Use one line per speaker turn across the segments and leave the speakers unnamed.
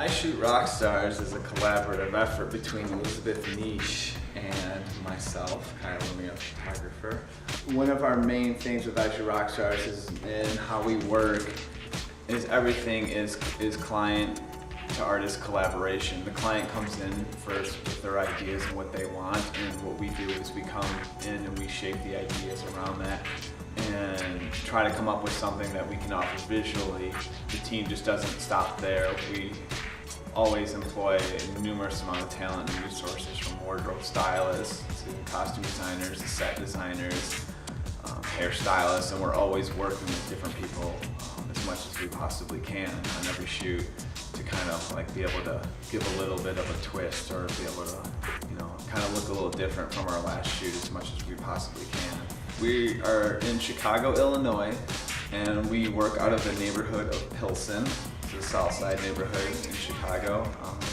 IshootRockstars is a collaborative effort between Elizabeth Neish and myself, Kyle LaMere, photographer. One of our main things with IshootRockstars is in how we work is everything is client to artist collaboration. The client comes in first with their ideas and what they want, and what we do is we come in and we shape the ideas around that and try to come up with something that we can offer visually. The team just doesn't stop there. We always employ a numerous amount of talent and resources, from wardrobe stylists to costume designers to set designers, hairstylists, and we're always working with different people as much as we possibly can on every shoot to kind of like be able to give a little bit of a twist or be able to, kind of look a little different from our last shoot as much as we possibly can. We are in Chicago, Illinois, and we work out of the neighborhood of Pilsen. It's the South Side neighborhood in Chicago,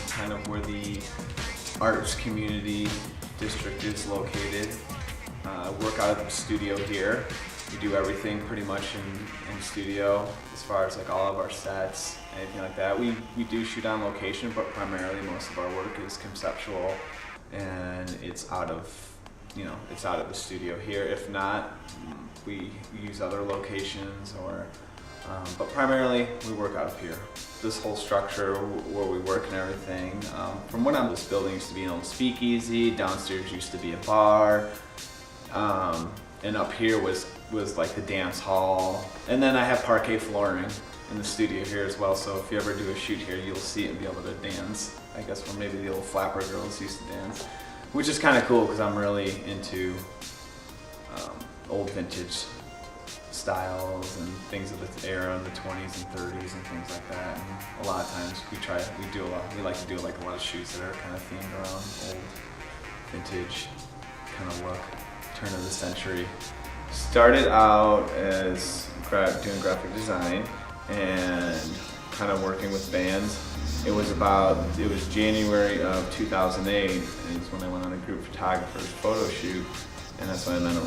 kind of where the arts community district is located. Work out of the studio here. We do everything pretty much in studio as far as like all of our sets, anything like that. We do shoot on location, but primarily most of our work is conceptual, and it's out of the studio here. If not, we use other locations, but primarily we work out of here. This whole structure where we work and everything, from what this building used to be an old speakeasy, downstairs used to be a bar, and up here was like the dance hall. And then I have parquet flooring in the studio here as well, so if you ever do a shoot here, you'll see it and be able to dance. I guess where maybe the old flapper girls used to dance, which is kind of cool because I'm really into old vintage styles and things of the era in the 20s and 30s and things like that. And a lot of times we like to do like a lot of shoots that are kind of themed around old vintage kind of look, turn of the century. Started out as doing graphic design and kind of working with bands. It was January of 2008 is when I went on a group photographer's photo shoot, and that's when I met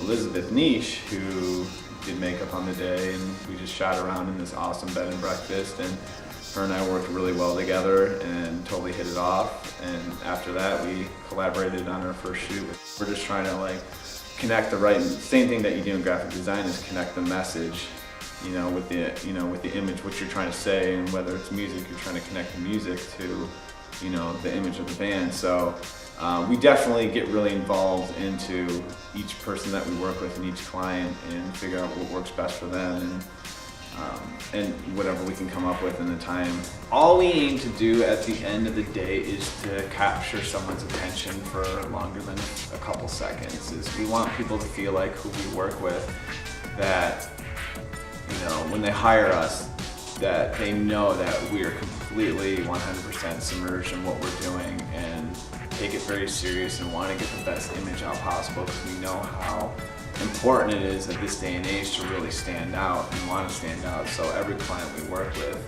Elizabeth Neish, who did makeup on the day, and we just shot around in this awesome bed and breakfast, and her and I worked really well together and totally hit it off. And after that we collaborated on our first shoot. We're just trying to connect same thing that you do in graphic design is connect the message, with the image, what you're trying to say, and whether it's music, you're trying to connect the music to, the image of the band. So we definitely get really involved into each person that we work with and each client and figure out what works best for them and whatever we can come up with in the time. All we aim to do at the end of the day is to capture someone's attention for longer than a couple seconds. We want people to feel like who we work with, that when they hire us, that they know that we are completely 100% submerged in what we're doing and take it very serious and want to get the best image out possible, because we know how important it is at this day and age to really stand out and want to stand out. So every client we work with,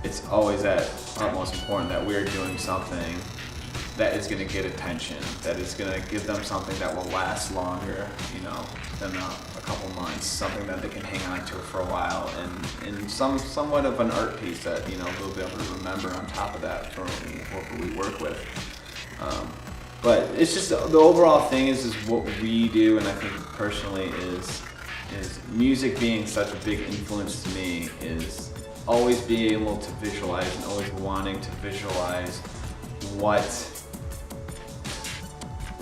it's always at utmost important that we're doing something that is going to get attention, that is going to give them something that will last longer, than a couple months, something that they can hang on to for a while, and somewhat of an art piece that they'll be able to remember on top of that for what we work with. But it's just the overall thing is what we do, and I think personally is music being such a big influence to me, is always being able to visualize and always wanting to visualize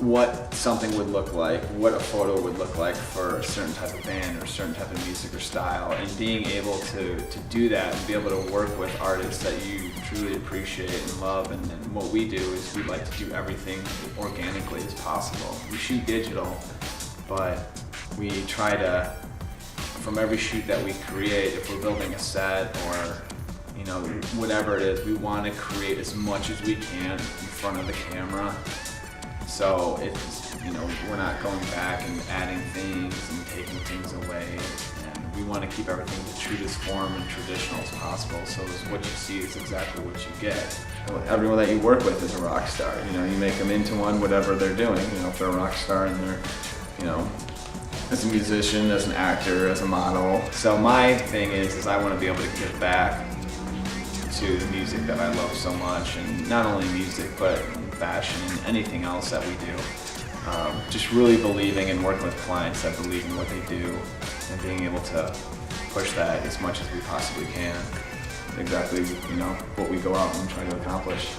what something would look like, what a photo would look like for a certain type of band or a certain type of music or style, and being able to do that and be able to work with artists that you truly appreciate and love. And what we do is we like to do everything organically as possible. We shoot digital, but we try to, from every shoot that we create, if we're building a set or whatever it is, we want to create as much as we can in front of the camera. So it's, we're not going back and adding things and taking things away, and we want to keep everything the truest form and traditional as possible. So what you see is exactly what you get. Everyone that you work with is a rock star. You make them into one, whatever they're doing. If they're a rock star and they're, as a musician, as an actor, as a model. So my thing is I want to be able to give back to the music that I love so much, and not only music, but fashion and anything else that we do. Just really believing and working with clients that believe in what they do and being able to push that as much as we possibly can. Exactly, what we go out and try to accomplish.